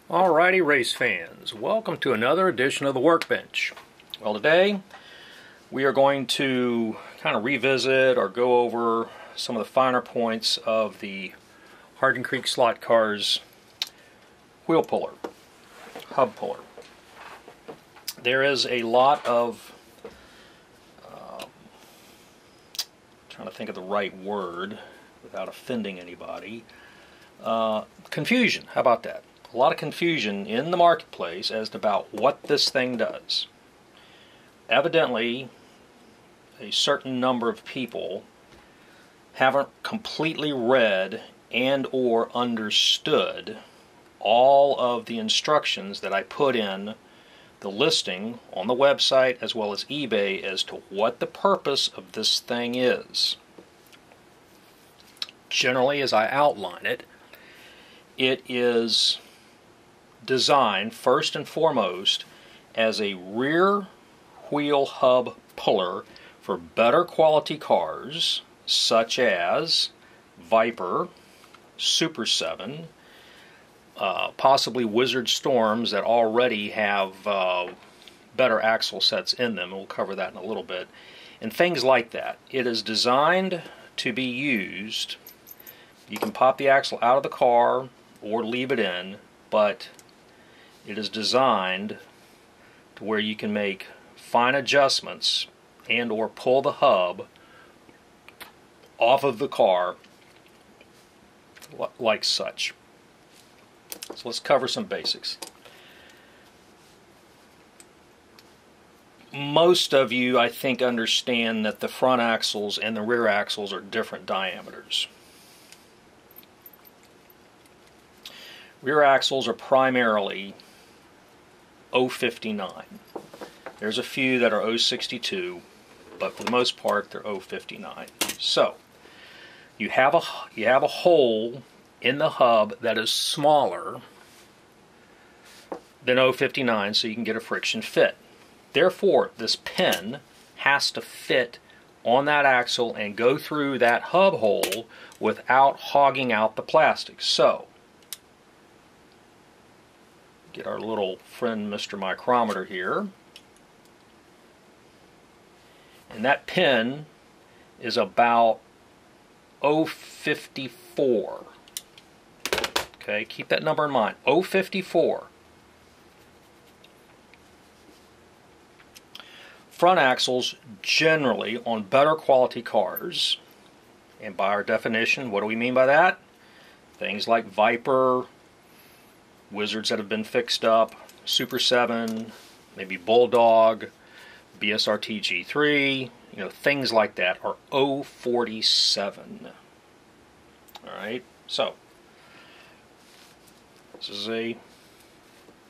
Alrighty, race fans, welcome to another edition of the Workbench. Well, today we are going to kind of revisit or go over some of the finer points of the Hardin Creek Slot Car's wheel puller, hub puller. There is a lot of, trying to think of the right word without offending anybody, confusion. How about that? A lot of confusion in the marketplace as to about what this thing does. Evidently, a certain number of people haven't completely read and or understood all of the instructions that I put in the listing on the website as well as eBay as to what the purpose of this thing is. Generally, as I outline it, it is designed first and foremost as a rear wheel hub puller for better quality cars such as Viper, Super 7, possibly Wizard Storms that already have better axle sets in them. We'll cover that in a little bit. And things like that. It is designed to be used. You can pop the axle out of the car or leave it in, but it is designed to where you can make fine adjustments and or pull the hub off of the car like such. So let's cover some basics. Most of you, I think, understand that the front axles and the rear axles are different diameters. Rear axles are primarily 0.59. There's a few that are 0.62, but for the most part they're 0.59. So you have a hole in the hub that is smaller than 0.59, so you can get a friction fit. Therefore, this pin has to fit on that axle and go through that hub hole without hogging out the plastic. So get our little friend Mr. Micrometer here, and that pin is about 0.54. Okay, keep that number in mind, 0.54. Front axles generally on better quality cars, and by our definition, what do we mean by that? Things like Viper, Wizards that have been fixed up, Super 7, maybe Bulldog, BSRT G3, things like that are 0.47. Alright, so this is a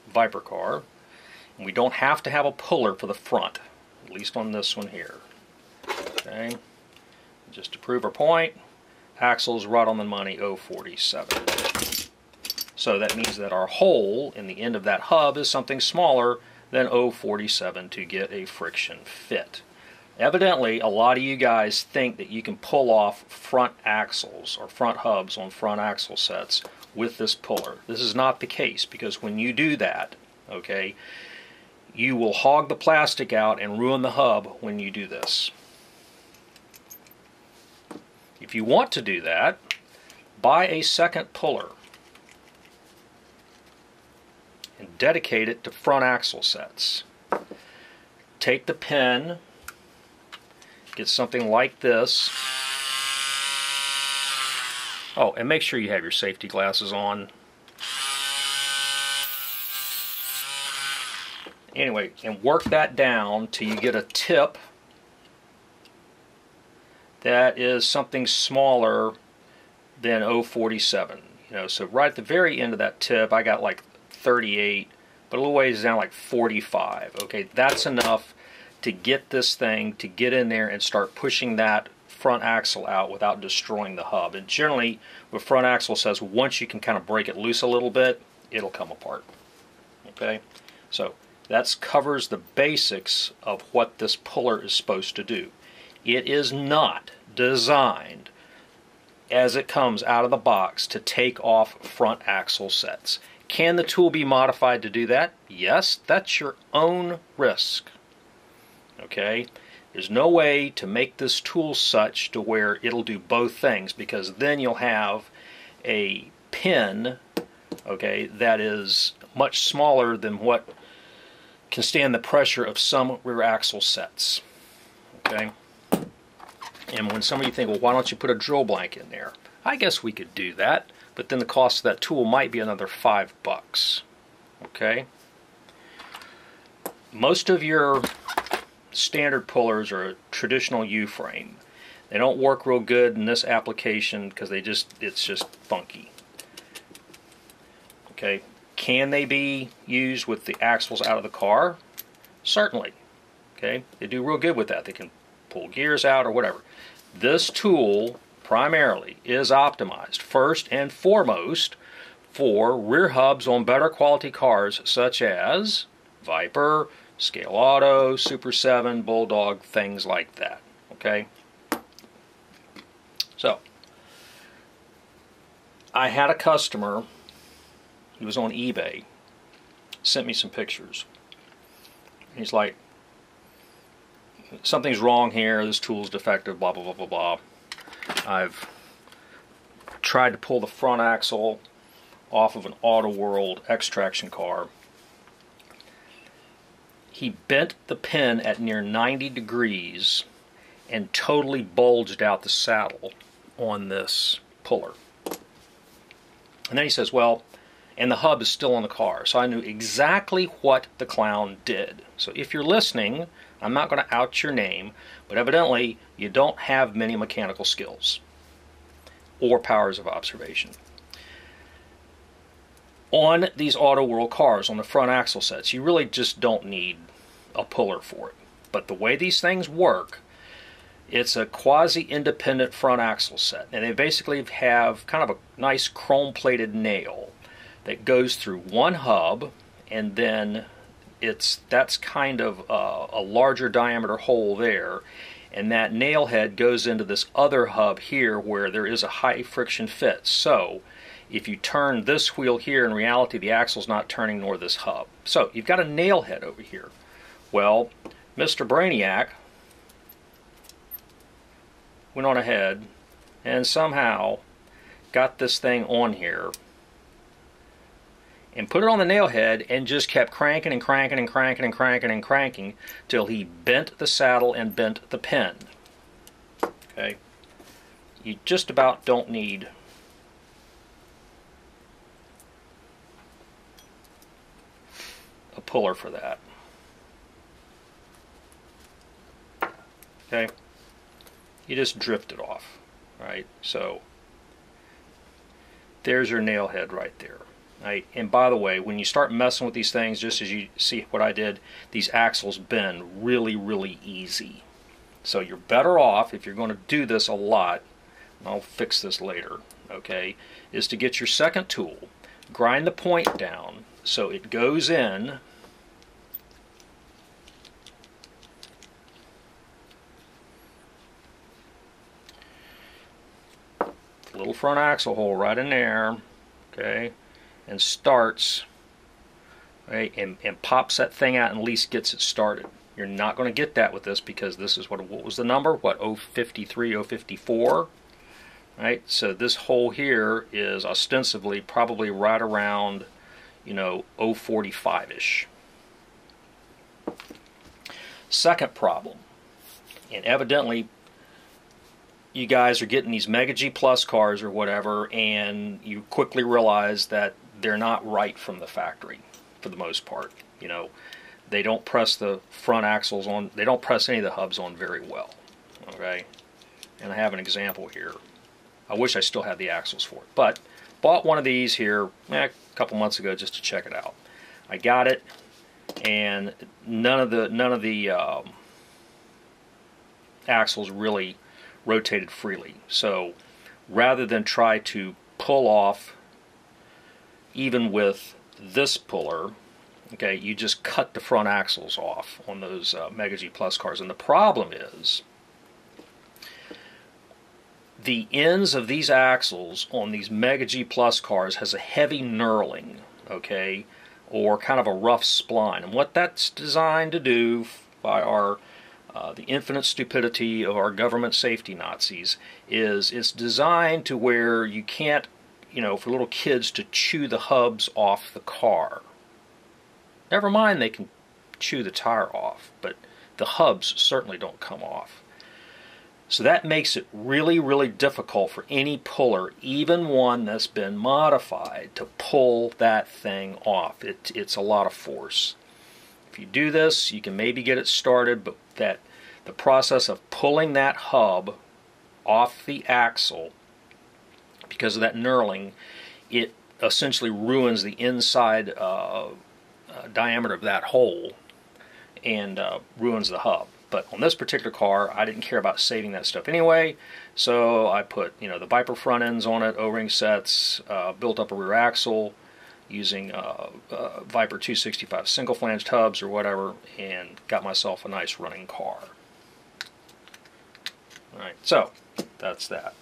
Viper car, and we don't have to have a puller for the front, at least on this one here. Okay, just to prove our point, axle's right on the money, 0.47. So that means that our hole in the end of that hub is something smaller than 0.47 to get a friction fit. Evidently, a lot of you guys think that you can pull off front axles or front hubs on front axle sets with this puller. This is not the case, because when you do that, okay, you will hog the plastic out and ruin the hub when you do this. If you want to do that, buy a second puller and dedicate it to front axle sets. Take the pin, get something like this. Oh, and make sure you have your safety glasses on. Anyway, and work that down till you get a tip that is something smaller than 0.47. So right at the very end of that tip, I got like 38, but a little ways down, like 45. Okay, that's enough to get this thing to get in there and start pushing that front axle out without destroying the hub. And generally, with front axle sets, once you can kind of break it loose a little bit, it'll come apart. Okay, so that covers the basics of what this puller is supposed to do. It is not designed as it comes out of the box to take off front axle sets. Can the tool be modified to do that? Yes, that's your own risk. Okay? There's no way to make this tool such to where it'll do both things, because then you'll have a pin, okay, that is much smaller than what can stand the pressure of some rear axle sets. Okay? And when some of you think, well, why don't you put a drill blank in there? I guess we could do that, but then the cost of that tool might be another $5. Okay? Most of your standard pullers are a traditional U-frame. They don't work real good in this application because it's just funky. Okay? Can they be used with the axles out of the car? Certainly. Okay? They do real good with that. They can pull gears out or whatever. This tool primarily is optimized first and foremost for rear hubs on better quality cars such as Viper, Scale Auto, Super 7, Bulldog, things like that. Okay? So, I had a customer, he was on eBay, sent me some pictures. He's like, something's wrong here, this tool's defective, blah, blah, blah, blah, blah. I've tried to pull the front axle off of an Auto World X-Traction car. He bent the pin at near 90 degrees and totally bulged out the saddle on this puller. And then he says, well, and the hub is still on the car. So I knew exactly what the clown did. So if you're listening, I'm not going to out your name, but evidently you don't have many mechanical skills or powers of observation. On these Auto World cars, on the front axle sets, you really just don't need a puller for it. But the way these things work, it's a quasi-independent front axle set. And they basically have kind of a nice chrome-plated nail that goes through one hub, and then that's kind of a larger diameter hole there, and that nail head goes into this other hub here where there is a high friction fit. So if you turn this wheel here, in reality the axle's not turning nor this hub. So you've got a nail head over here. Well, Mr. Brainiac went on ahead and somehow got this thing on here and put it on the nail head and just kept cranking and cranking and cranking and cranking and cranking till he bent the saddle and bent the pin. Okay? You just about don't need a puller for that. Okay? You just drift it off. Right? So there's your nail head right there. Right? And by the way, when you start messing with these things, just as you see what I did, these axles bend really, really easy. So you're better off, if you're going to do this a lot, and I'll fix this later, okay, is to get your second tool, grind the point down so it goes in the little front axle hole right in there, okay, and starts, right, and pops that thing out and at least gets it started. You're not going to get that with this because this is what was the number? What, 053, 054? Right? So this hole here is ostensibly probably right around, 045-ish. Second problem, and evidently you guys are getting these Mega G Plus cars or whatever, and you quickly realize that they're not right from the factory for the most part. They don't press the front axles on, they don't press any of the hubs on very well. Okay? And I have an example here. I wish I still had the axles for it, but bought one of these here a couple months ago just to check it out. I got it, and none of the axles really rotated freely. So rather than try to pull off even with this puller, okay, you just cut the front axles off on those Mega G Plus cars. And the problem is the ends of these axles on these Mega G Plus cars has a heavy knurling, okay, or kind of a rough spline. And what that's designed to do by the infinite stupidity of our government safety Nazis is it's designed to where you can't, for little kids to chew the hubs off the car. Never mind they can chew the tire off, but the hubs certainly don't come off. So that makes it really, really difficult for any puller, even one that's been modified, to pull that thing off. It's a lot of force. If you do this, you can maybe get it started, but the process of pulling that hub off the axle, because of that knurling, it essentially ruins the inside diameter of that hole and ruins the hub. But on this particular car, I didn't care about saving that stuff anyway, so I put the Viper front ends on it, O-ring sets, built up a rear axle using Viper 265 single flanged hubs or whatever, and got myself a nice running car. Alright, so that's that.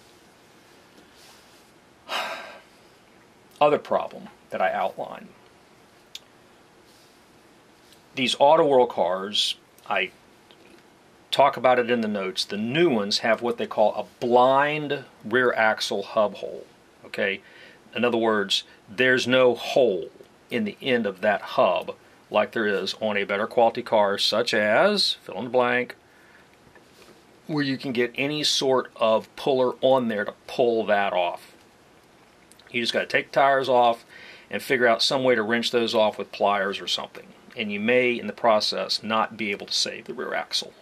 Other problem that I outline. These Auto World cars, I talk about it in the notes. The new ones have what they call a blind rear axle hub hole. Okay, in other words, there's no hole in the end of that hub like there is on a better quality car, such as fill in the blank, where you can get any sort of puller on there to pull that off. You just got to take the tires off and figure out some way to wrench those off with pliers or something. And you may, in the process, not be able to save the rear axle,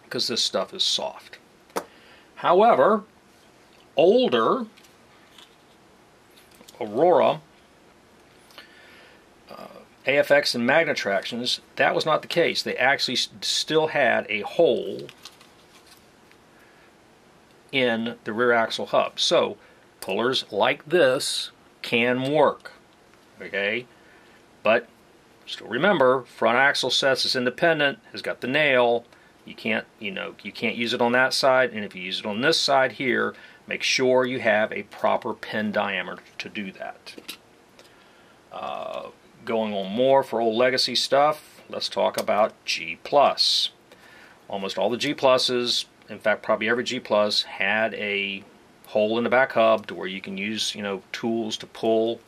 because this stuff is soft. However, older Aurora, AFX and Magna Tractions, that was not the case. They actually still had a hole in the rear axle hub. So pullers like this can work, okay? But still remember, front axle sets is independent, has got the nail. You can't use it on that side, and if you use it on this side here, make sure you have a proper pin diameter to do that. Going on more for old legacy stuff, let's talk about G+. Almost all the G+, in fact probably every G+, had a hole in the back hub to where you can use tools to pull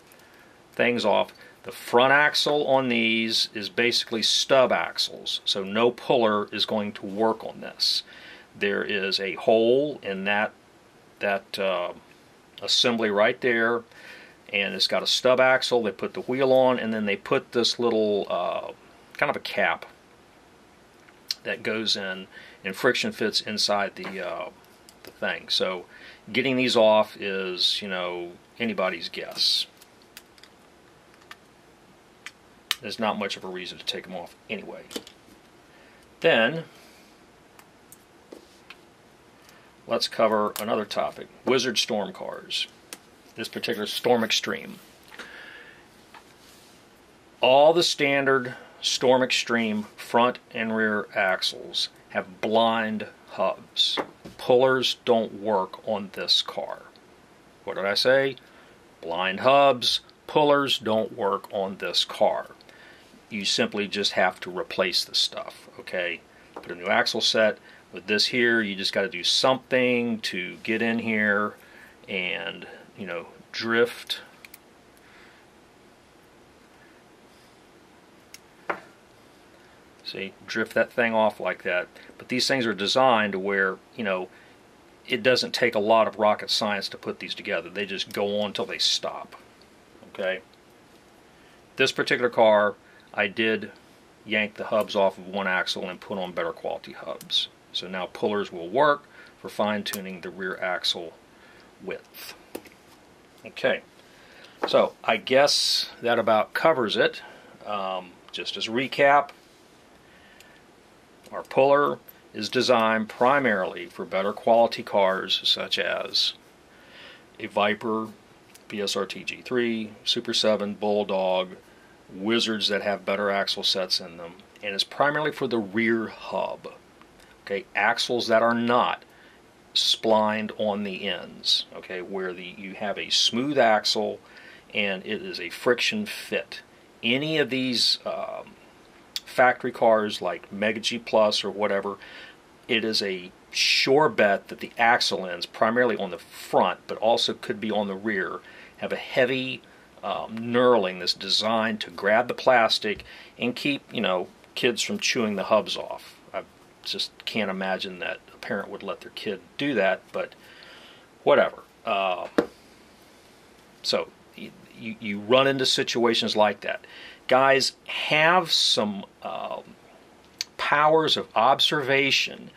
things off. The front axle on these is basically stub axles, so no puller is going to work on this. There is a hole in that assembly right there, and it's got a stub axle. They put the wheel on, and then they put this little kind of a cap that goes in, and friction fits inside the thing. So getting these off is anybody's guess. There's not much of a reason to take them off anyway. Then let's cover another topic, Wizard Storm cars. This particular Storm Extreme. All the standard Storm Extreme front and rear axles have blind hubs. Pullers don't work on this car. What did I say? Blind hubs, pullers don't work on this car. You simply just have to replace the stuff, okay? Put a new axle set. With this here, you just got to do something to get in here and, drift. See, drift that thing off like that. But these things are designed to where, it doesn't take a lot of rocket science to put these together. They just go on until they stop, okay? This particular car, I did yank the hubs off of one axle and put on better quality hubs. So now pullers will work for fine-tuning the rear axle width. Okay, so I guess that about covers it. Just as a recap, our puller is designed primarily for better quality cars such as a Viper, PSRT G3, Super 7, Bulldog, Wizards that have better axle sets in them, and it's primarily for the rear hub. Okay, axles that are not splined on the ends. Okay, where you have a smooth axle and it is a friction fit. Any of these factory cars like Mega G Plus or whatever, it is a sure bet that the axle ends, primarily on the front, but also could be on the rear, have a heavy knurling that's designed to grab the plastic and keep, kids from chewing the hubs off. I just can't imagine that a parent would let their kid do that, but whatever. So you run into situations like that. Guys, have some powers of observation,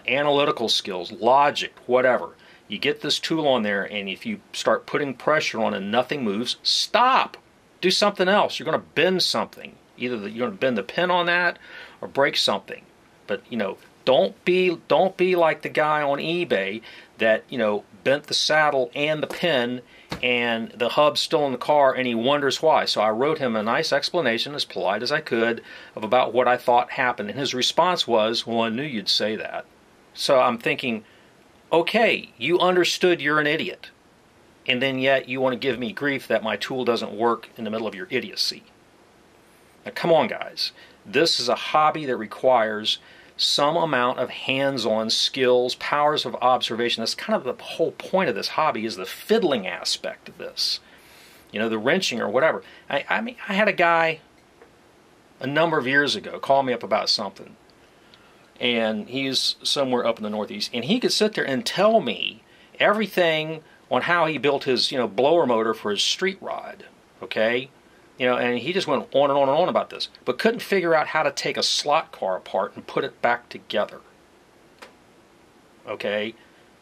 analytical skills, logic, whatever. You get this tool on there, and if you start putting pressure on and nothing moves, stop. Do something else. You're going to bend something. Either you're going to bend the pin on that or break something. But, don't be like the guy on eBay that, bent the saddle and the pin and the hub's still in the car and he wonders why. So I wrote him a nice explanation, as polite as I could, of about what I thought happened. And his response was, well, I knew you'd say that. So I'm thinking, okay, you understood you're an idiot. And then yet you want to give me grief that my tool doesn't work in the middle of your idiocy. Now come on, guys. This is a hobby that requires some amount of hands-on skills, powers of observation. That's kind of the whole point of this hobby, is the fiddling aspect of this. The wrenching or whatever. I mean, I had a guy a number of years ago call me up about something. And he's somewhere up in the Northeast. And he could sit there and tell me everything on how he built his, blower motor for his street rod. Okay? And he just went on and on and on about this, but couldn't figure out how to take a slot car apart and put it back together. Okay?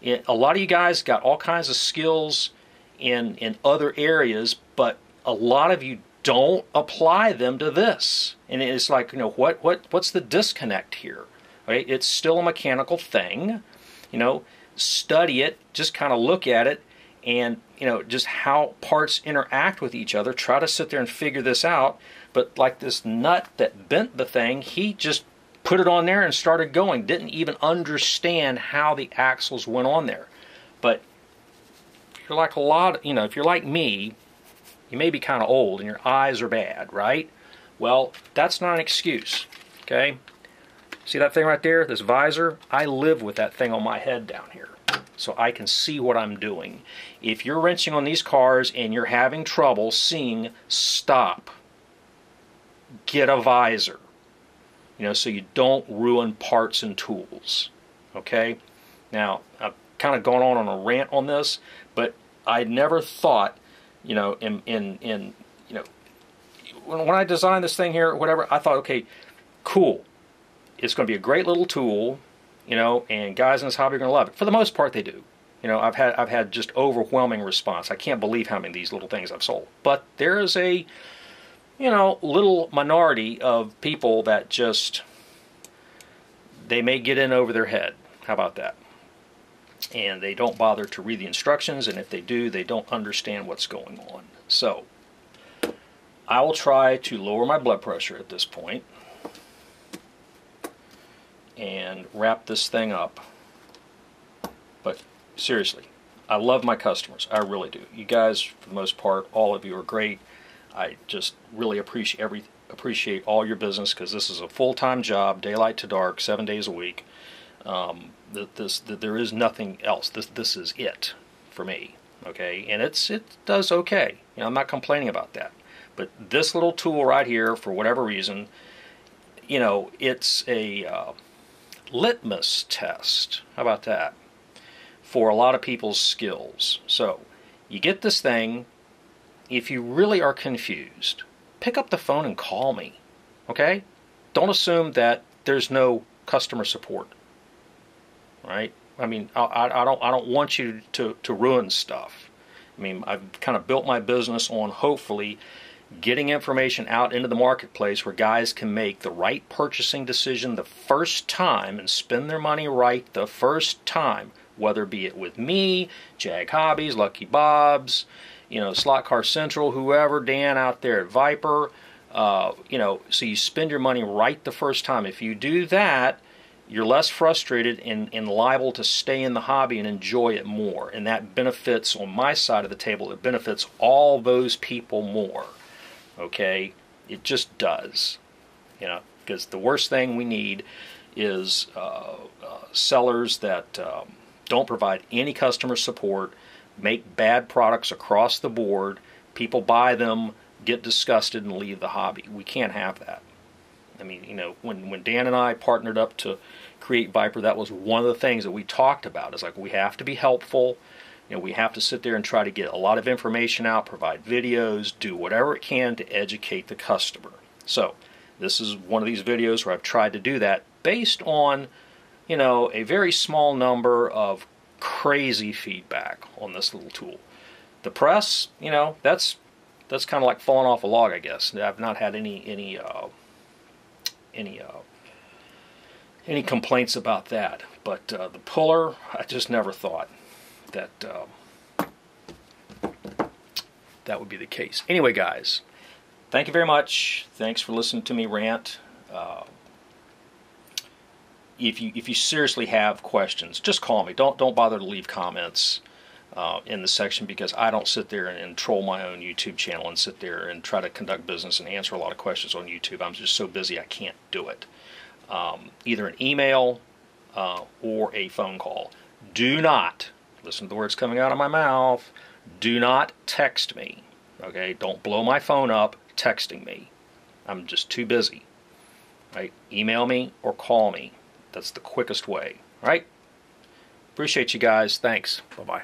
A lot of you guys got all kinds of skills in other areas, but a lot of you don't apply them to this. And it's like, what's the disconnect here? Right? It's still a mechanical thing. Study it, just kind of look at it, and just how parts interact with each other. Try to sit there and figure this out. But like this nut that bent the thing, he just put it on there and started going. Didn't even understand how the axles went on there. But if you're like if you're like me, you may be kind of old and your eyes are bad, right? Well, that's not an excuse. Okay? See that thing right there, this visor? I live with that thing on my head down here, so I can see what I'm doing. If you're wrenching on these cars and you're having trouble seeing, stop. Get a visor, so you don't ruin parts and tools. Okay? Now, I've kind of gone on a rant on this, but I never thought, when I designed this thing here, whatever, I thought, okay, cool. It's going to be a great little tool, and guys in this hobby are going to love it. For the most part, they do. I've had just overwhelming response. I can't believe how many of these little things I've sold. But there is a, little minority of people that just, they may get in over their head. How about that? And they don't bother to read the instructions, and if they do, they don't understand what's going on. So, I will try to lower my blood pressure at this point and wrap this thing up. But seriously, I love my customers. I really do. You guys, for the most part, all of you are great. I just really appreciate all your business, because this is a full-time job, daylight to dark, 7 days a week. There is nothing else. This is it for me. Okay, and it does okay. I'm not complaining about that. But this little tool right here, for whatever reason, it's a litmus test. How about that? For a lot of people's skills. So, you get this thing. If you really are confused, pick up the phone and call me. Okay? Don't assume that there's no customer support. Right? I mean, I don't want you to ruin stuff. I mean, I've kind of built my business on hopefully getting information out into the marketplace where guys can make the right purchasing decision the first time and spend their money right the first time, whether be it with me, Jag Hobbies, Lucky Bob's, Slot Car Central, whoever, Dan out there at Viper, so you spend your money right the first time. If you do that, you're less frustrated and liable to stay in the hobby and enjoy it more. And that benefits, on my side of the table, it benefits all those people more. Okay? It just does. You know, because the worst thing we need is sellers that don't provide any customer support, make bad products across the board, people buy them, get disgusted, and leave the hobby. We can't have that. I mean, you know, when Dan and I partnered up to create Viper, that was one of the things that we talked about. It's like, we have to be helpful. You know, we have to sit there and try to get a lot of information out, provide videos, do whatever it can to educate the customer. So this is one of these videos where I've tried to do that based on, you know, a very small number of crazy feedback on this little tool. The press, you know, that's kind of like falling off a log, I guess. I've not had any complaints about that. But the puller, I just never thought that that would be the case. Anyway, guys, thank you very much. Thanks for listening to me rant. If you seriously have questions, just call me. Don't bother to leave comments in the section, because I don't sit there and troll my own YouTube channel and sit there and try to conduct business and answer a lot of questions on YouTube. I'm just so busy I can't do it. Either an email or a phone call. Do not, listen to the words coming out of my mouth, do not text me. Okay? Don't blow my phone up texting me. I'm just too busy. Right? Email me or call me. That's the quickest way. All right? Appreciate you guys. Thanks. Bye-bye.